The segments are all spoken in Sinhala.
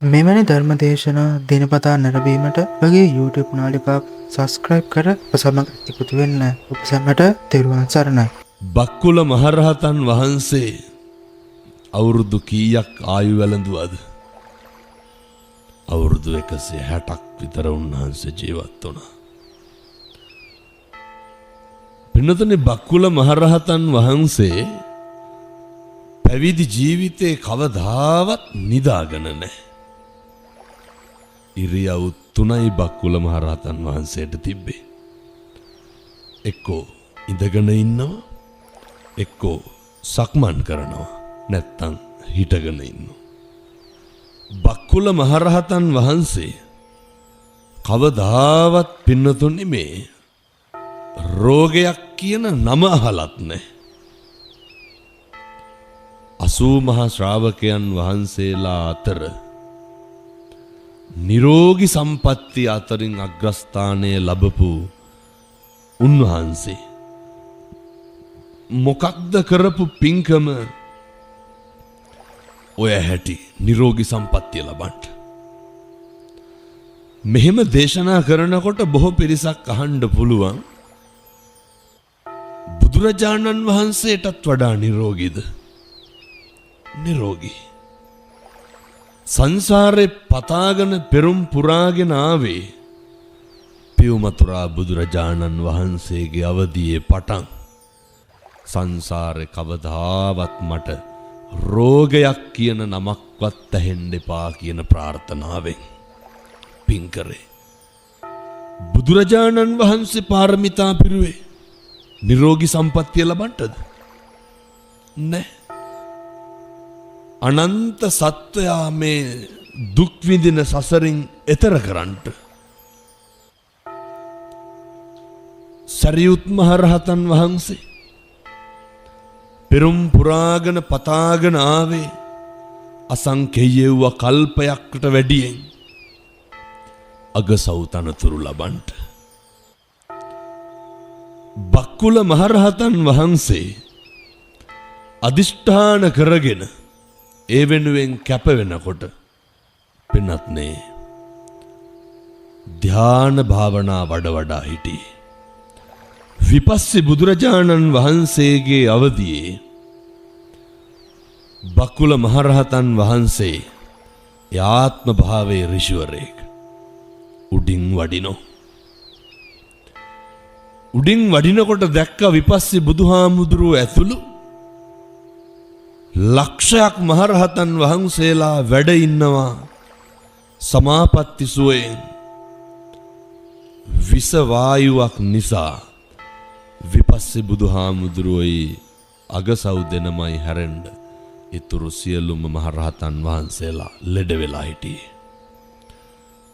මෙවැනි ධර්ම දේශනා දිනපතා නැරඹීමට ඔබගේ YouTube නාලිකාව සබස්ක්‍රයිබ් කර ඔබ සමග එකතු වෙන්න ඔබ සැමට තෙරුවන් සරණයි. බක්කුල මහරහතන් වහන්සේ අවුරුදු කීයක් ආයු වැළඳුවද? අවුරුදු 160ක් විතර උන්වහන්සේ ජීවත් වුණා. පින්නතනේ බක්කුල මහරහතන් වහන්සේ පැවිදි ජීවිතේ කවදාවත් නිදාගෙන නැහැ. ඉරියව් තුනයි බක්කුල මහරහතන් වහන්සේට තිබ්බේ. එක්කෝ ඉඳගෙන ඉන්නවා, එක්කෝ සක්මන් කරනවා, නැත්තම් හිටගෙන ඉන්නවා. බක්කුල මහරහතන් වහන්සේ කවදාවත් පින්නතුනි මේ රෝගයක් කියන නම අහලත් නැහැ. 80 මහා ශ්‍රාවකයන් වහන්සේලා අතර නිරෝගී සම්පත්තිය අතරින් අග්‍රස්ථානය ලැබපු උන්වහන්සේ මොකක්ද කරපු පින්කම ඔය හැටි නිරෝගී සම්පත්තිය ලබන්න? මෙහෙම දේශනා කරනකොට බොහෝ පිරිසක් අහන්න පුළුවන්, බුදුරජාණන් වහන්සේටත් වඩා නිරෝගීද? නිරෝගී. සංසාරේ පතාගෙන පෙරම් පුරාගෙන ආවේ පියුමතුරා බුදුරජාණන් වහන්සේගේ අවදියේ පටන් සංසාරේ කවදාවත් මට රෝගයක් කියන නමක්වත් ඇහෙන්න එපා කියන ප්‍රාර්ථනාවෙන් පින් කරේ. බුදුරජාණන් වහන්සේ පාරමිතා පිරුවේ නිරෝගී සම්පත්තිය ලබන්නද? නැහැ. අනන්ත සත්වයා මේ දුක් විඳින සසරින් එතර කරන්නට සරියුත් මහරහතන් වහන්සේ පෙරම් පුරාගෙන පතාගෙන ආවේ අසංකේයව කල්පයකට වැඩියෙන් අගසව් තනතුරු ලබන්නට. බක්කුල මහරහතන් වහන්සේ අදිෂ්ඨාන කරගෙන ඒ වෙනුවෙන් කැප වෙනකොට පින්වත්නේ ධ්‍යාන භාවනා වඩා හිටියේ. විපස්සී බුදුරජාණන් වහන්සේගේ අවදියේ බක්කුල මහරහතන් වහන්සේ ආත්ම භාවයේ ඍෂිවරයෙක් උඩින් වඩිනෝ. උඩින් වඩිනකොට දැක්ක විපස්සී බුදුහාමුදුරුවෝ ඇතුළු ලක්ෂයක් මහරහතන් වහන්සේලා වැඩ ඉන්නවා සමාපatti සුවයෙන්. විස වායුවක් නිසා විපස්සී බුදුහාමුදුරුවෝයි අගසව් දෙනමයි හැරෙන්න ඊතුරු සියලුම මහරහතන් වහන්සේලා ලෙඩ වෙලා හිටියේ.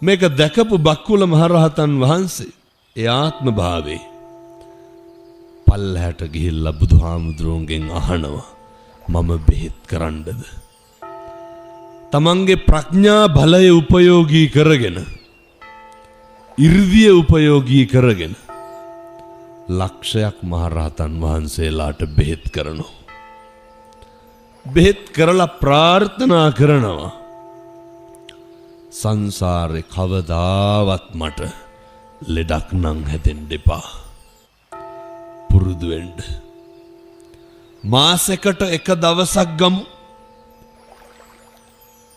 මේක දැකපු බක්කුල මහරහතන් වහන්සේ ඒ ආත්ම භාවේ පල්ලහැට ගිහිල්ලා බුදුහාමුදුරුවන්ගෙන් අහනවා, මම බෙහෙත් කරන්නද? තමන්ගේ ප්‍රඥා බලය උපයෝගී කරගෙන, 이르දිය උපයෝගී කරගෙන ලක්ෂයක් මහරහතන් වහන්සේලාට බෙහෙත් කරනවා. බෙහෙත් කරලා ප්‍රාර්ථනා කරනවා, සංසාරේ කවදාවත් මට ලෙඩක් නම් හැදෙන්න එපා. පුරුදු වෙන්න. මාසෙකට එක දවසක් ගමු.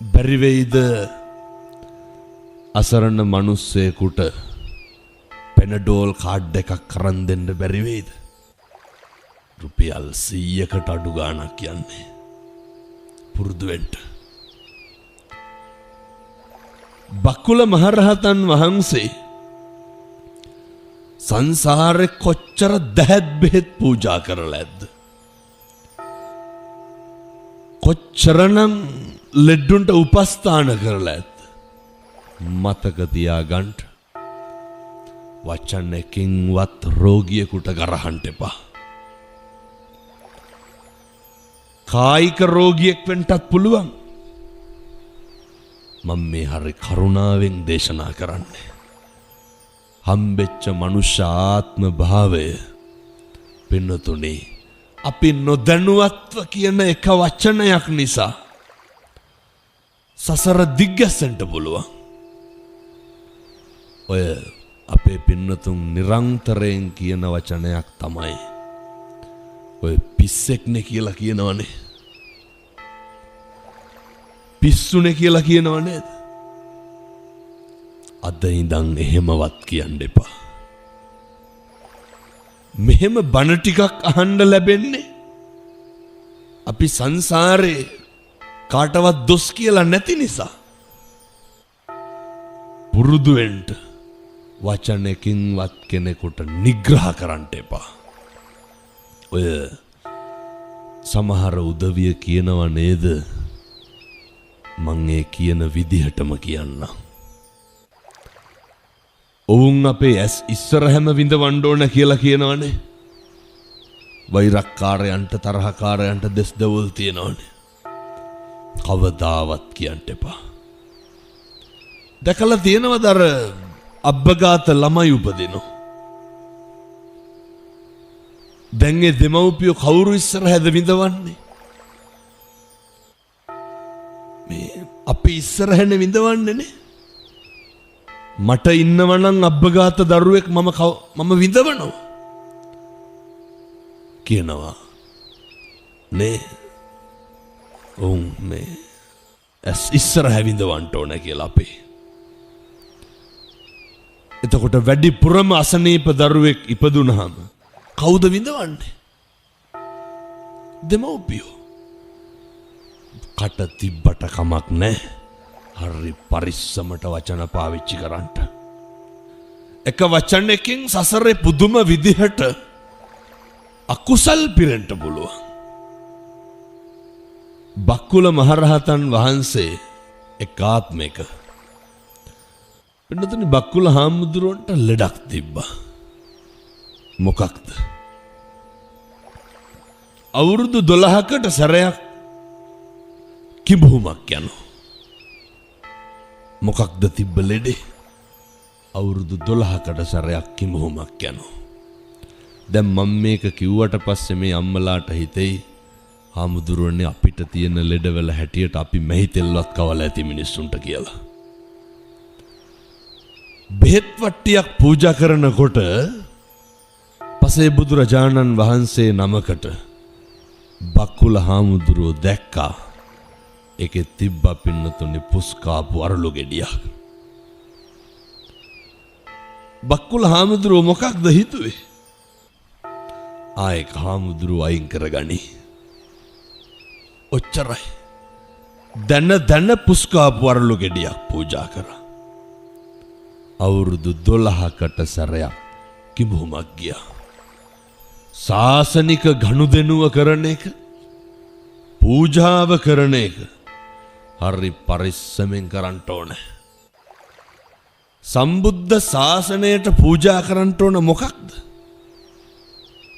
බැරි වෙයිද අසරණ මිනිස්සෙකුට පෙනඩෝල් කාඩ් එකක් කරන් දෙන්න බැරි වෙයිද? රුපියල් 100කට අඩු ගාණක් කියන්නේ. පුරුදු වෙන්න. බක්කුල මහරහතන් වහන්සේ සංසාරේ කොච්චර දහත් බෙහෙත් පූජා කරලා ඇද්ද? කොච්චරනම් ලෙඩුන්ට උපස්ථාන කරලා ඇද්ද? මතක තියාගන්න. වචන එකකින්වත් රෝගියෙකුට ගරහන්න එපා. කායික රෝගියෙක් වෙන්නත් පුළුවන්. මම මේ හරි කරුණාවෙන් දේශනා කරන්නේ. හම්බෙච්ච මනුෂ්‍ය ආත්ම භාවය පින්නතුනේ අපි නොදැනුවත්ව කියන එක වචනයක් නිසා සසර දිග්ගැස්සෙන්ට පුළුවන්. ඔය අපේ පින්නතුන් නිරන්තරයෙන් කියන වචනයක් තමයි ඔය පිස්සෙක්නේ කියලා කියනවනේ. පිස්සුනේ කියලා කියනව නේද? අද ඉඳන් එහෙමවත් කියන්න එපා. මෙහෙම බණ ටිකක් අහන්න ලැබෙන්නේ අපි සංසාරේ කාටවත් දොස් කියලා නැති නිසා. පුරුදු වෙන්න වචනකින්වත් කෙනෙකුට නිග්‍රහ කරන්න එපා. ඔය සමහර උදවිය කියනව නේද? මං ඒ කියන විදිහටම කියන්න. ඔවුන් අපේ ඇස් ඉස්සරහැම විඳවන්න ඕන කියලා කියනවනේ. වෛරක්කාරයන්ට තරහකාරයන්ට දෙස් දවල් තියෙනවනේ. කවදාවත් කියන්න එපා. දැකලා තියෙනවද අර අබ්බගාත ළමයි උපදිනු? දැන් ඒ දෙමව්පියෝ කවුරු ඉස්සරහද විඳවන්නේ? මේ අපි ඉස්සරහනේ විඳවන්නේනේ. මට ඉන්නවනම් අබ්බගාත දරුවෙක් මම විඳවනවා කියනවා නේ. ඔවුන් මේ ඇස් ඉස්සරහ විඳවන්න ඕන කියලා අපි. එතකොට වැඩිපුරම අසනීප දරුවෙක් ඉපදුනහම කවුද විඳවන්නේ? දෙමව්පියෝ. කට තිබ්බට කමක් නැහැ. හරි පරිස්සමට වචන පාවිච්චි කරන්න. එක වචනයකින් සසරේ පුදුම විදිහට අකුසල් පිරෙන්න පුළුවන්. බක්කුල මහරහතන් වහන්සේ එකාත්මයක පින්නතුනි බක්කුල හාමුදුරුවන්ට ලෙඩක් තිබ්බා. මොකක්ද? අවුරුදු 12කට සැරයක් කිඹුමක් යනවා. මොකක්ද තිබ්බ ලෙඩේ? අවුරුදු 12කට සැරයක් කිඹුමක් යනවා. දැන් මම මේක කිව්වට පස්සේ මේ අම්මලාට හිතෙයි හාමුදුරුවනේ අපිට තියෙන ලෙඩවල හැටියට අපි මෙහිතෙල්වත් කවලා ඇති මිනිස්සුන්ට කියලා. බෙහෙත් වට්ටියක් පූජා කරනකොට පසේ බුදුරජාණන් වහන්සේ නමකට බක්කුල හාමුදුරුවෝ දැක්කා. ඒකේ තිබ්බා පින්නතුනේ පුස්කාපු අරලු ගෙඩියක්. බක්කුල හාමුදුරුවෝ මොකක්ද හිතුවේ? ආයෙක හාමුදුරුවෝ අයින් කරගනි. ඔච්චරයි. දැන පුස්කාපු අරලු ගෙඩියක් පූජා කරා. අවුරුදු 12කට සැරයක් කිඹුමක් ගියා. ශාසනික ගනුදෙනුව කරන එක, පූජාව කරන එක හරි පරිස්සමෙන් කරන්න ඕන. සම්බුද්ධ ශාසනයට පූජා කරන්න ඕන මොකක්ද?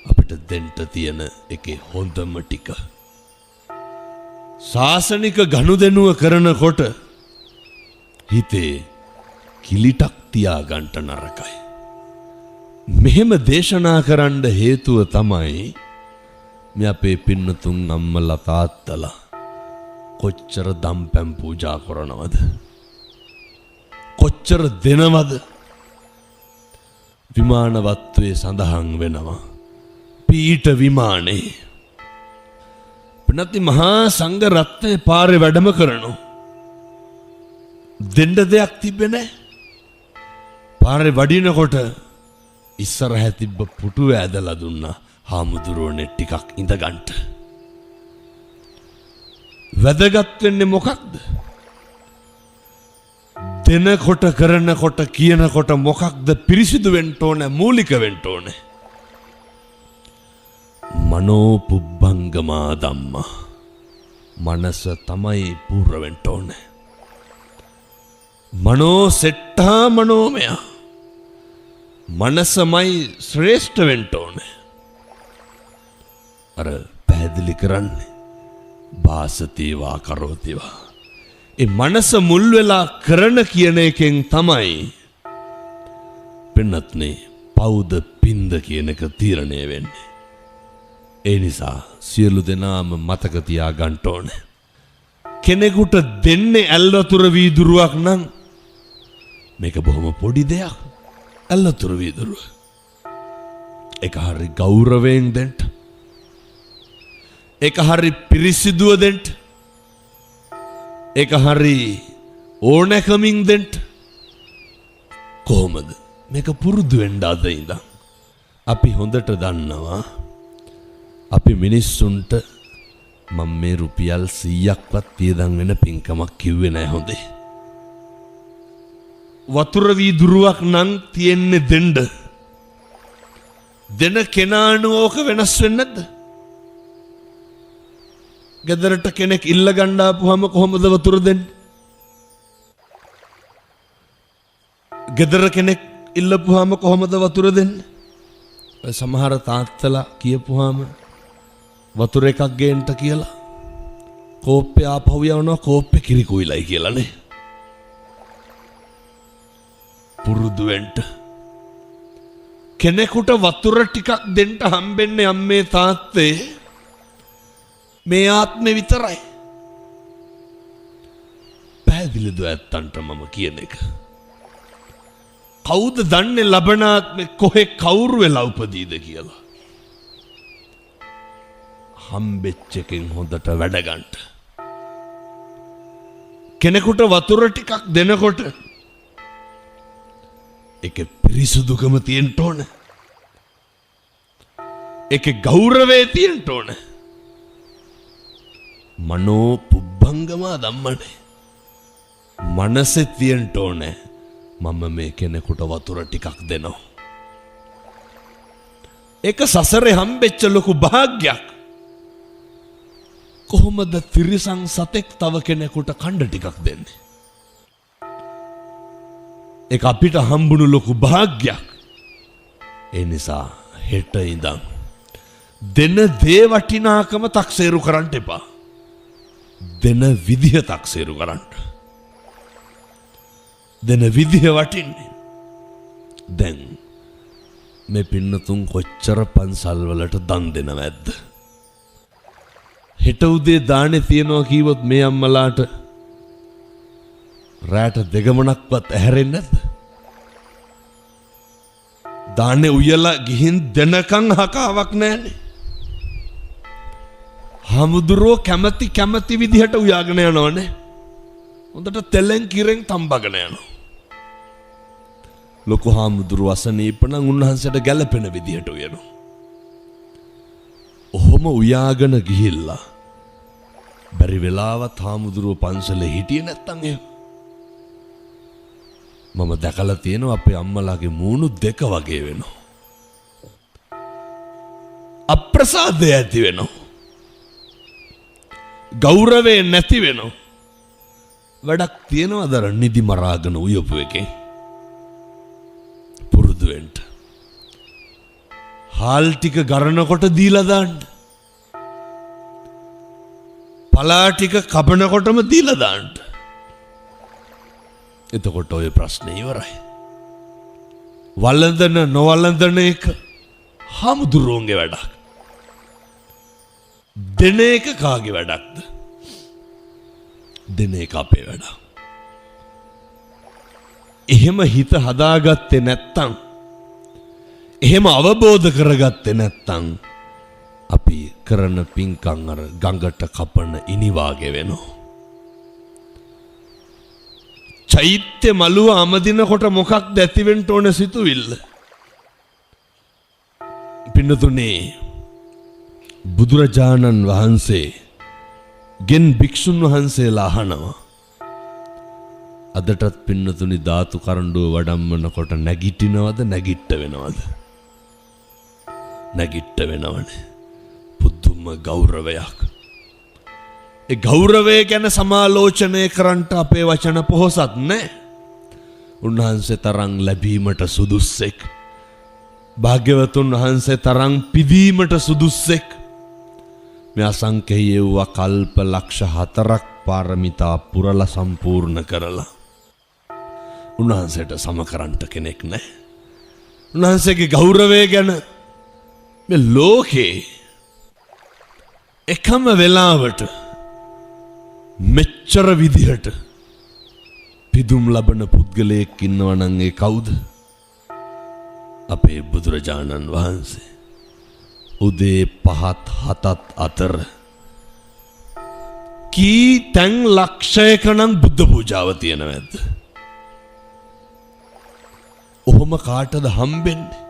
අපිට දෙන්න තියෙන එකේ හොඳම ටික. ශාසනික ගනුදෙනුව කරනකොට හිතේ කිලිටක් තියාගන්න නරකයි. මෙහෙම දේශනා කරන්න හේතුව තමයි මේ අපේ පින්නතුන් අම්මලා තාත්තලා කොච්චර දම්පැන් පූජා කරනවද? කොච්චර දෙනවද? විමානවත්වයේ සඳහන් වෙනවා පීඨ විමානේ. පින්නති මහා සංඝ රත්නයේ පාරේ වැඩම කරනවා. දෙන්න දෙයක් තිබ්බේ නැහැ. පාරේ වඩිනකොට ඉස්සරහ තිබ්බ පුටුව ඇදලා දුන්නා හාමුදුරුවනේ ටිකක් ඉඳගන්න. වැදගත් වෙන්නේ මොකක්ද? දෙනකොට කරනකොට කියනකොට මොකක්ද පිරිසිදු වෙන්න ඕන, මූලික වෙන්න ඕන? මනෝ පුබ්බංගමා ධම්මා. මනස තමයි පූර්ව වෙන්න ඕන. මනෝ සෙට්ටා මනෝමය. මනසමයි ශ්‍රේෂ්ඨ වෙන්න ඕනේ. අර පැහැදිලි කරන්නේ වාසතේවා කරෝතේවා. ඒ මනස මුල් වෙලා කරන කියන එකෙන් තමයි පින්නත්නේ පවුද පින්ද කියන එක තීරණය වෙන්නේ. ඒ නිසා සියලු දෙනාම මතක තියා ගන්න ඕනේ. කෙනෙකුට දෙන්නේ ඇල්වතුර වීදුරුවක් නම් මේක බොහොම පොඩි දෙයක්. ඇල්වතුර වීදුරුව. ඒක හරි ගෞරවයෙන් දෙන්න. ඒක හරි පිරිසිදුව දෙන්න. ඒක හරි ඕනෑකමින් දෙන්න. කොහොමද මේක පුරුදු වෙන්න අද ඉඳන්? අපි හොඳට දන්නවා අපි මිනිස්සුන්ට මම මේ රුපියල් 100ක්වත් පියදම් වෙන පින්කමක් කිව්වේ නැහැ හොඳේ. වතුර වීදුරුවක් නම් තියෙන්නේ දෙන්න. දෙන කෙනානුව ඕක වෙනස් වෙන්නේ නැද්ද? ගෙදරට කෙනෙක් ඉල්ල ගන්න ආපුවම කොහොමද වතුර දෙන්නේ? ගෙදර කෙනෙක් ඉල්ලපුවාම කොහොමද වතුර දෙන්නේ? සමහර තාත්තලා කියපුවාම වතුර එකක් ගේන්න කියලා කෝප්පේ ආපහු යවනවා කෝප්පේ කිරි කුයිලයි කියලානේ. පුරුදු වෙන්න. කෙනෙකුට වතුර ටිකක් දෙන්න හම්බෙන්නේ අම්මේ තාත්තේ මේ ආත්මේ විතරයි. පැහැදිලිද ඇත්තන්ට මම කියන එක? කවුද දන්නේ ලබන ආත්මේ කොහේ කවුරු වෙලා උපදීද කියලා? හම්බෙච්ච එකෙන් හොඳට වැඩ ගන්න. කෙනෙකුට වතුර ටිකක් දෙනකොට ඒකේ පිරිසුදුකම තියෙන්න ඕන. ඒකේ ගෞරවය තියෙන්න ඕන. මනෝ පුබ්බංගම ධම්මනේ. මනසේ තියෙන්න ඕනේ. මම මේ කෙනෙකුට වතුර ටිකක් දෙනවා. ඒක සසරේ හම්බෙච්ච ලොකු භාග්යක්. කොහොමද තිරිසන් සතෙක් තව කෙනෙකුට කණ්ඩ ටිකක් දෙන්නේ? ඒක අපිට හම්බුණු ලොකු භාග්යක්. ඒ නිසා හෙට ඉඳන් දෙන දේ වටිනාකම තක්සේරු කරන්න එපා. දෙන විදිහ තක්සේරු කරන්න. දෙන විදිහ වටින්නේ. දැන් මේ පින්නතුන් කොච්චර පන්සල් වලට දන් දෙනවද? හෙට උදේ දානේ තියනවා කීවොත් මේ අම්මලාට රැට දෙගමනක්වත් ඇහැරෙන්නේ නැද්ද? දානේ උයලා ගිහින් දෙනකන් හකාවක් නැහැනේ. හමුදුරෝ කැමැති විදිහට උයාගෙන යනවනේ. හොඳට තෙලෙන් කිරෙන් තම්බගෙන යනවා. ලොකු හාමුදුරුව අසනීප නම් උන්වහන්සේට ගැළපෙන විදිහට උයනවා. ඔහොම උයාගෙන ගිහිල්ලා බැරි වෙලාවත් හාමුදුරුව පන්සලේ හිටියේ නැත්තම් එහෙම. මම දැකලා තියෙනවා අපේ අම්මලාගේ මූණු දෙක වගේ වෙනවා. අප්‍රසාදය ඇති වෙනවා. ගෞරවය නැති වෙනවා. වැඩක් තියෙනවද අර නිදි මරාගෙන උයපු එකේ? පුරුදු වෙන්න. හාල් ටික ගරනකොට දීලා දාන්න. පලා ටික කපනකොටම දීලා දාන්න. එතකොට ඔය ප්‍රශ්නේ ඉවරයි. වළඳන නොවළඳන එක හාමුදුරුවන්ගේ වැඩක්. දෙන එක කාගේ වැඩක්ද? දෙන එක අපේ වැඩක්. එහෙම හිත හදාගත්තේ නැත්තම්, එහෙම අවබෝධ කරගත්තේ නැත්තම් අපි කරන පින්කම් අර ගඟට කපන ඉනි වාගේ වෙනවා. චෛත්‍ය මළුව අමදිනකොට මොකක්ද ඇති වෙන්න ඕන සිතුවිල්ල? පින්නතුනේ, බුදුරජාණන් වහන්සේ ගෙන් භික්ෂුන් වහන්සේලා අහනවා, අදටත් පින්නතුනි ධාතු කරඬුව වඩම්මනකොට නැගිටිනවද නැගිට වෙනවද? නැගිට වෙනවනේ. පුදුම ගෞරවයක්. ඒ ගෞරවය ගැන සමාලෝචනය කරන්නට අපේ වචන පොහොසත් නැහැ. උන්වහන්සේ තරම් ලැබීමට සුදුස්සෙක්, භාග්‍යවතුන් වහන්සේ තරම් පිදීමට සුදුස්සෙක්. මේ අසංකේය වූ කල්ප ලක්ෂ 4ක් පාරමිතා පුරලා සම්පූර්ණ කරලා උන්වහන්සේට සම කරන්නට කෙනෙක් නැහැ. උන්වහන්සේගේ ගෞරවය ගැන මේ ලෝකේ එකම වෙලාවට මෙච්චර විදිහට පිදුම් ලබන පුද්ගලයෙක් ඉන්නවා නම් ඒ කවුද? අපේ බුදුරජාණන් වහන්සේ. උදේ 5-7 අතර කී තැන් ලක්ෂයක නම් බුද්ධ පූජාව තියෙනවද? ඔහොම කාටද හම්බෙන්නේ?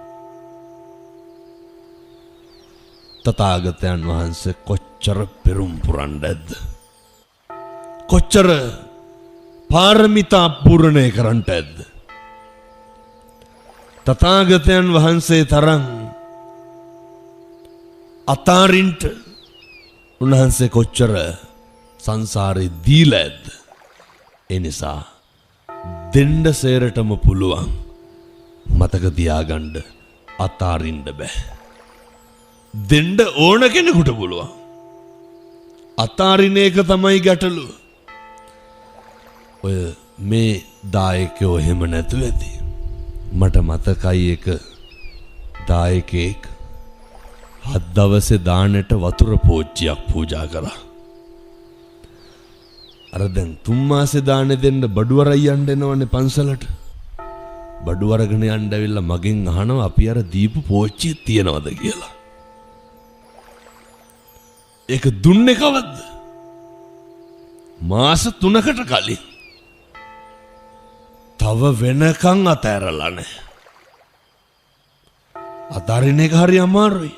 තථාගතයන් වහන්සේ කොච්චර පෙරම් පුරන්නේද? කොච්චර පාරමිතා පූර්ණේ කරන්නේද? තථාගතයන් වහන්සේ තරම් අතාරින්ට උන්වහන්සේ කොච්චර සංසාරේ දීලාද? ඒ නිසා දෙන්න සේරටම පුළුවන්. මතක තියාගන්න අතාරින්න බෑ. දෙන්න ඕන කෙනෙකුට පුළුවන්. අතාරින එක තමයි ගැටලුව. ඔය මේ දායකයෝ එහෙම නැතුව ඇති. මට මතකයි එක දායකයෙක් 7 දවසේ දානෙට වතුර පෝච්චියක් පූජා කරා. අර දැන් 3 මාසේ දානෙ දෙන්න බඩු අරයි යන්න එනවනේ පන්සලට. බඩු අරගෙන යන්න ඇවිල්ලා මගෙන් අහනවා අපි අර දීපු පෝච්චිය තියනවද කියලා. ඒක දුන්නේ කවද්ද? මාස 3කට කලින්. තව වෙනකන් අතෑරලා නැහැ. අතාරින එක හරි අමාරුයි.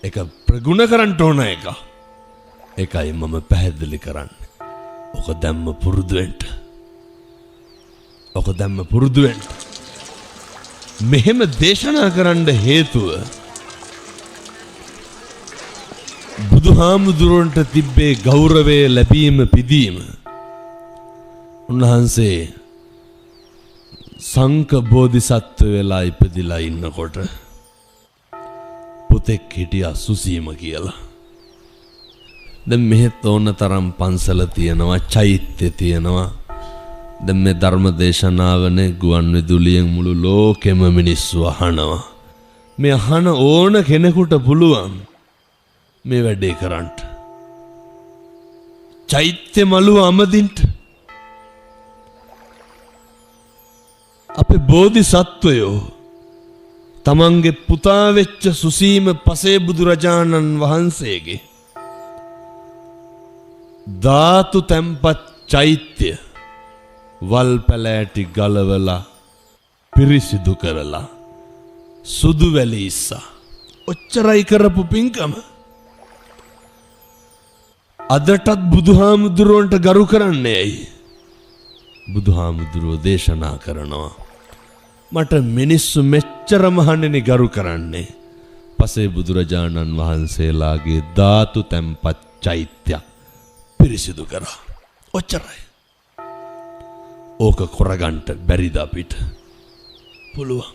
ඒක ප්‍රගුණ කරන්න ඕන එක. ඒකයි මම පැහැදිලි කරන්නේ. ඔක දැම්ම පුරුදු වෙන්න. ඔක දැම්ම පුරුදු වෙන්න. මෙහෙම දේශනා කරන්න හේතුව බුදුහාමුදුරන්ට තිබ්බේ ගෞරවය ලැබීම පිදීම. උන්වහන්සේ සංක බෝධිසත්ව වෙලා ඉපදිලා ඉන්නකොට පුතෙක් හිටියා සුසීම කියලා. දැන් මෙහෙත් ඕන තරම් පන්සල තියෙනවා, චෛත්‍ය තියෙනවා. දැන් මේ ධර්ම දේශනාවනේ ගුවන් විදුලියෙන් මුළු ලෝකෙම මිනිස්සු අහනවා. මේ අහන ඕන කෙනෙකුට පුළුවන් මේ වැඩේ කරන්න. චෛත්‍ය මළුව අමදින්ට අපේ බෝධිසත්වයෝ තමන්ගේ පුතා වෙච්ච සුසීම පසේ බුදුරජාණන් වහන්සේගේ ධාතු තැන්පත් චෛත්‍ය වල් පැලෑටි ගලවලා පිරිසිදු කරලා සුදු වැලි ඉස්සා ඔච්චරයි කරපු පින්කම. අදටත් බුදුහාමුදුරුවන්ට ගරු කරන්නේ ඇයි? බුදුහාමුදුරුවෝ දේශනා කරනවා මට මිනිස්සු මෙච්චර මහණෙනි ගරු කරන්නේ පසේ බුදුරජාණන් වහන්සේලාගේ ධාතු තැන්පත් චෛත්‍යයක් පිරිසිදු කරා. ඔච්චරයි. ඕක කරගන්න බැරිද අපිට? පුළුවන්.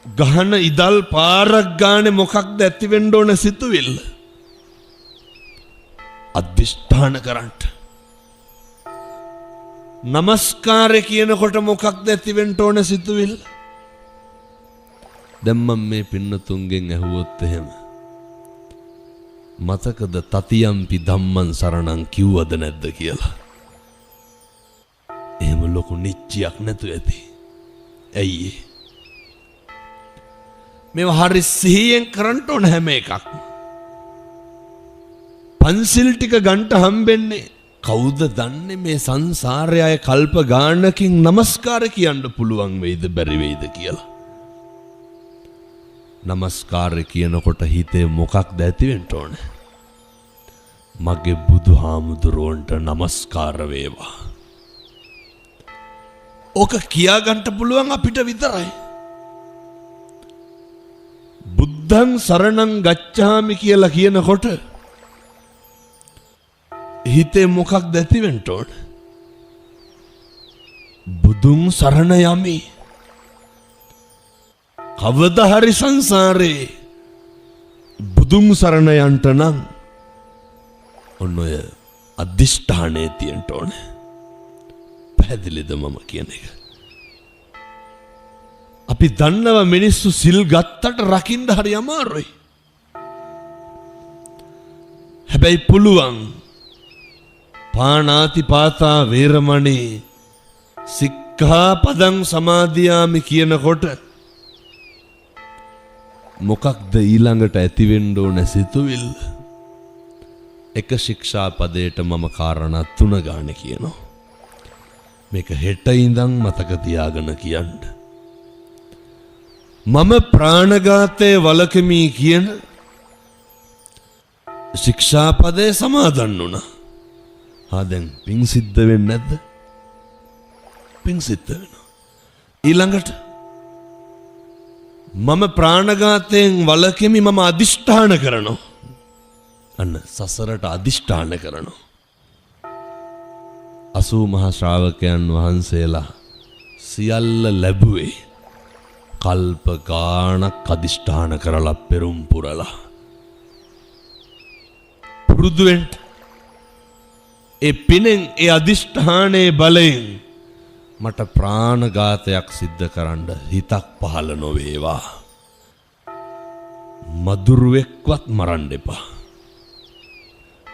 ගහන ඉදල් පාරක් ගානේ මොකක්ද ඇති වෙන්න ඕන සිතුවිල්ල? අධිෂ්ඨාන කරන්න. නමස්කාරය කියනකොට මොකක්ද ඇති වෙන්න ඕන සිතුවිල්ල? දැන් මම මේ පින්නතුන්ගෙන් ඇහුවොත් එහෙම මතකද තතියම්පි ධම්මං සරණං කිව්වද නැද්ද කියලා? එහෙම ලොකු නිච්චියක් නැතු ඇති. ඇයි? මේවා හරි සිහියෙන් කරන්න ඕන හැම එකක්. පන්සිල් ටික ගන්ට හම්බෙන්නේ කවුද දන්නේ මේ සංසාරය අය කල්ප ගානකින් නමස්කාර කියන්න පුළුවන් වෙයිද බැරි වෙයිද කියලා. නමස්කාර කියනකොට හිතේ මොකක්ද ඇති වෙන්න ඕනේ? මගේ බුදුහාමුදුරුවන්ට නමස්කාර වේවා. ඕක කියා ගන්න පුළුවන් අපිට විතරයි. බුද්ධං සරණං ගච්ඡාමි කියලා කියනකොට හිතේ මොකක්ද ඇති වෙන්න ඕන? බුදුන් සරණ යමි. කවදා හරි සංසාරේ බුදුන් සරණ යන්න නම් ඔන්න ඔය අධිෂ්ඨානේ තියෙන්න ඕනේ. පැහැදිලිද මම කියන එක? අපි දන්නව මිනිස්සු සිල් ගත්තට රකින්න හරි අමාරුයි. හැබැයි පුළුවන් පාණාතිපාතා වේරමණී සික්ඛාපදං සමාදියාමි කියනකොට මොකක්ද ඊළඟට ඇතිවෙන්න ඕන සිතුවිල්ල? එක ශික්ෂාපදයට මම කාරණා 3 ගානේ කියනවා. මේක හෙට ඉඳන් මතක තියාගෙන කියන්න. මම ප්‍රාණඝාතයේ වළකමි කියන ශික්ෂාපදේ සමාදන් වුණා. දැන් පින් සිද්ධ වෙන්නේ නැද්ද? පින් සිද්ධ වෙනවා. ඊළඟට මම ප්‍රාණඝාතයෙන් වළකෙමි මම අදිෂ්ඨාන කරනවා. අන්න සසරට අදිෂ්ඨාන කරනවා. 80 මහා ශ්‍රාවකයන් වහන්සේලා සියල්ල ලැබුවේ කල්ප ගාණක් අදිෂ්ඨාන කරලා පෙරම් පුරලා. පුරුදු වෙන්න. ඒ පිනෙන් ඒ අදිෂ්ඨානයේ බලයෙන් මට ප්‍රාණඝාතයක් සිද්ධ කරන්න හිතක් පහළ නොවේවා. මදුරුවෙක්වත් මරන්න එපා.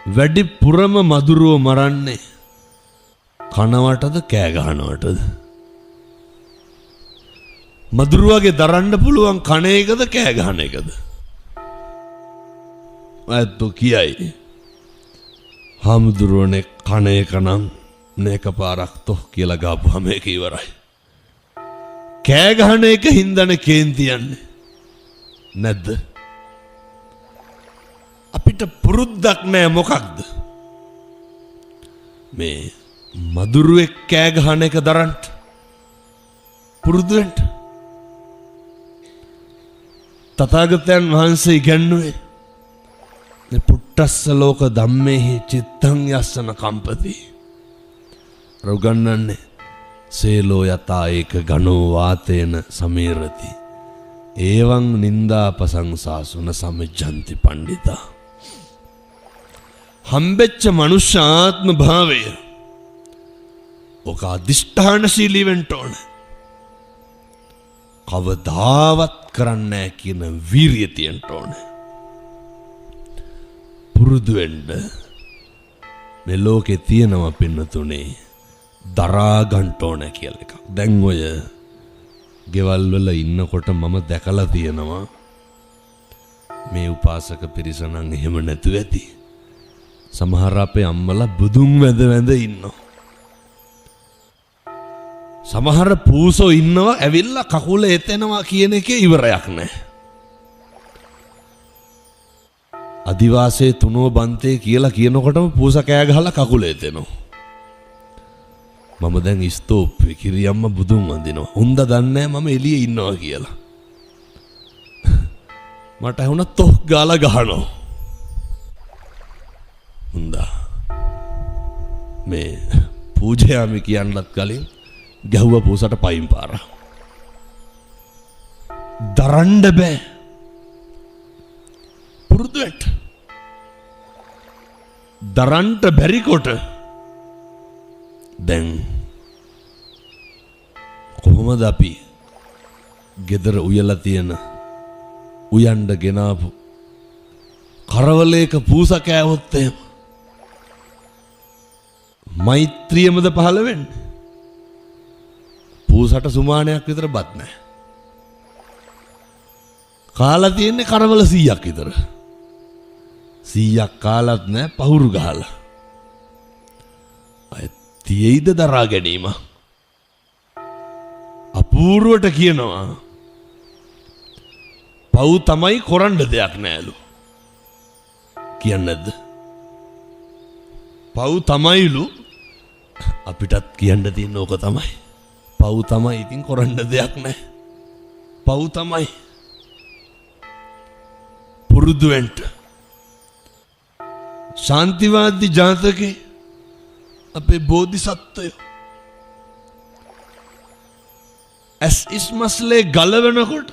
වැඩිපුරම මදුරුව මරන්නේ කනවටද කෑ ගහනවටද? මදුරුවගේ දරන්න පුළුවන් කන එකද කෑ ගහන එකද? ඇත්තෝ කියයි හාමුදුරුවනේ කන එක නම් මේක පාරක් තොහ කියලා ගාපුවම ඒක ඉවරයි. කෑ ගහන එක හින්දානේ කේන්ති යන්නේ. නැද්ද? අපිට පුරුද්දක් නෑ මොකක්ද? මේ මදුරුවෙක් කෑ ගහන එක දරන්න පුරුදු වෙන්න. තථාගතයන් වහන්සේ ඉගැන්වුවේ පුට්ටස්ස ලෝක ධම්මේහි චිත්තං යස්සන කම්පති. රොගන්නන්නේ සේලෝ යතා ඒක ගණෝ වාතේන සමීරති. ඒවං නින්දා ප්‍රශංසාසුන සමජ්ජන්ති පණ්ඩිතා. හම්බෙච්ච මනුෂ්‍ය ආත්ම භාවය ඔක අදිෂ්ඨානශීලී වෙන්න ඕන. කවදාවත් කරන්නේ නැහැ කියන වීරිය තියෙන්න ඕන. පුරුදු වෙන්න. මේ ලෝකේ තියෙනවා පින්නතුනේ දරා ගන්න ඕන කියලා එකක්. දැන් ඔය ගෙවල් වල ඉන්නකොට මම දැකලා තියෙනවා මේ උපාසක පිරිස නම් එහෙම නැතුව ඇති. සමහර අපේ අම්මලා බුදුන් වැඳ වැඳ ඉන්නවා. සමහර පූසෝ ඉන්නවා ඇවිල්ලා කකුල එතෙනවා කියන එකේ ඉවරයක් නැහැ. අදිවාසයේ තුනෝ බන්තේ කියලා කියනකොටම පූස කෑ ගහලා කකුල එතෙනවා. මම දැන් ස්තෝප්පේ කිරියම්ම බුදුන් වඳිනවා. හොඳ දන්නේ මම එළියේ ඉන්නවා කියලා. මට ඇහුණා තොක් ගාලා ගහනවා. හොඳා. මේ පූජයාමි කියන්නත් කලින් ගැහුව පූසට පයින් පාර. දරන්න බෑ. පුරුදු වෙන්න. දරන්න බැරි කොට දැන් කොහොමද අපි ගෙදර උයලා තියෙන උයන්ඩ ගෙනාපු කරවලයක පූස කෑවොත් එහෙම මෛත්‍රියමද පහළ වෙන්නේ? පූසට සුමානයක් විතර බත් නැහැ. කාලා තියෙන්නේ කරවල 100ක් විතර. 100ක් කාලත් නැහැ පහුරු ගහලා. අය තියෙයිද දරා ගැනීම? අපූර්වට කියනවා පව් තමයි කරන්න දෙයක් නෑලු. කියන්නේ නැද්ද? පව් තමයිලු අපිටත් කියන්න තියෙන ඕක තමයි. පව් තමයි ඉතින් කරන්න දෙයක් නෑ. පව් තමයි. පුරුදු වෙන්න. ශාන්තිවාදී ජාතකේ අපේ බෝධිසත්වයෝ ඇස් ඉස්මස්ලේ ගලවනකොට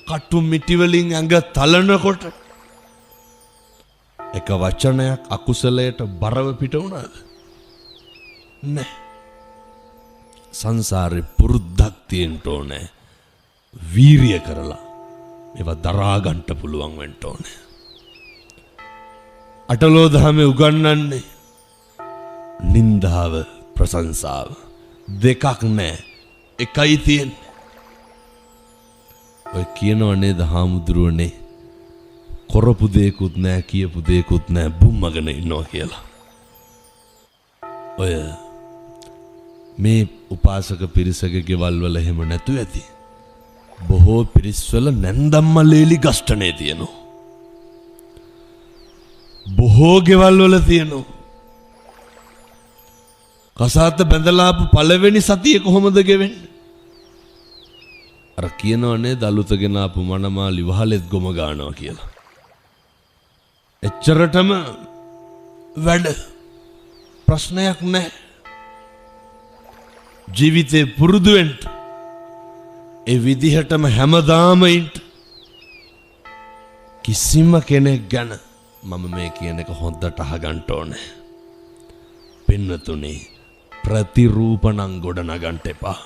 කටු මිටි වලින් ඇඟ තලනකොට එක වචනයක් අකුසලයට බරව පිට වුණාද? නැහැ. සංසාරේ පුරුද්දක් තියෙන්න ඕනේ. වීරිය කරලා මේවා දරා ගන්න පුළුවන් වෙන්න ඕනේ. අටලෝ දහමේ උගන්වන්නේ නින්දාව ප්‍රශංසාව දෙකක් නෑ එකයි තියෙන්නේ. ඔය කියනව නේද හාමුදුරුවනේ කරපු දෙයක්වත් නෑ කියපු දෙයක්වත් නෑ බුම්මගෙන ඉන්නවා කියලා. ඔය මේ උපාසක පිරිසගේ ගෙවල් වල එහෙම නැතු ඇති. බොහෝ පිරිස්වල නැන්දම්මලේලි ගස්ඨනේ තියෙනවා. බොහෝ ගෙවල් වල තියෙනවා. කසාත බැඳලා ආපු පළවෙනි සතිය කොහොමද ගෙවෙන්නේ? අර කියනවනේ දලුතගෙන ආපු මනමාලි වහලෙත් ගොම ගන්නවා කියලා. එච්චරටම වැඩ ප්‍රශ්නයක් නැහැ. ජීවිතේ පුරුදු වෙන්න ඒ විදිහටම හැමදාම ඉන්න. කිසිම කෙනෙක් ගැන මම මේ කියන එක හොඳට අහගන්න ඕනේ. පින්නතුනේ ප්‍රතිරූපණං ගොඩනගන්න එපා.